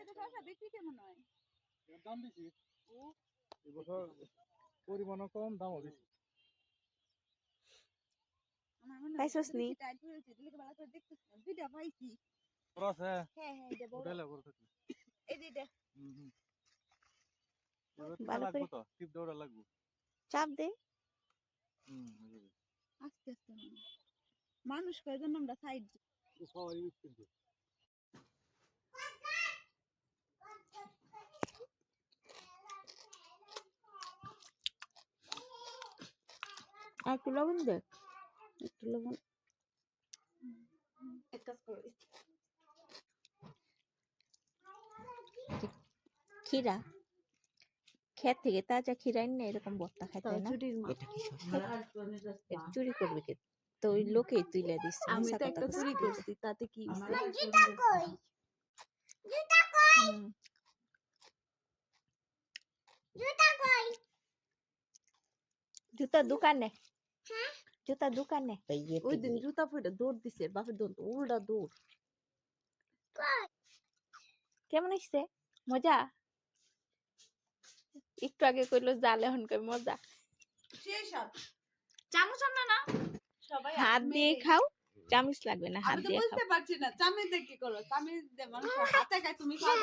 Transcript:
তো শসা বিক্রি কেমন হয়? দাম বেশি এবছর, পরিমাণও কম, দামও বেশি। আমার মনে হয় পাইছস নি? টাইট হয়েছে, দিলে ভালো করে দেখতেছি না। দুইটা পাইছি। খরচ হ্যাঁ হ্যাঁ হ্যাঁ এটা বড়। উঠাইলে বড় থাকবে। এই যে এটা। এবার টিপা ভালো লাগবে করে তো, টিপ দেওয়া লাগবে। চাপ দে। আস্তে আস্তে মানুষ কয়জন আমরা সাইড সবাই ইউজ করবে। আর একটু লবণ দে, একটু লবণ। এক কাজ করো। খিরা ক্ষেত থেকে তাজা খিরা এনে এরকম ভর্তা খাইতে হয় না? চুরির মাছ। এটা কি শসা? এটা চুরি করবে কে? তো ওই লোকেই তুইলা দিচ্ছে। আমি মিছা তো কথা একটা কইছে। চুরি করছি, তাতে কি হইছে? হুম। জুতার দোকানে। জুতার দোকানে। ওই দিন জুতা পরে দৌড় দিছে, বাপের দৌড় উল্টা দৌড়। কেমন হইছে? মজা? একটু আগে কইলো জাল, এখন কই মজা। সেই সব চামচ আনা না সবাই হাত দিয়ে খাও, চামচ লাগবে না, হাত আমি তো দিয়ে খাও। বুঝতে পারছি না চামচ দিয়ে কি করো, চামচ দিয়ে মানুষ হাতে খায়, তুমি খাও।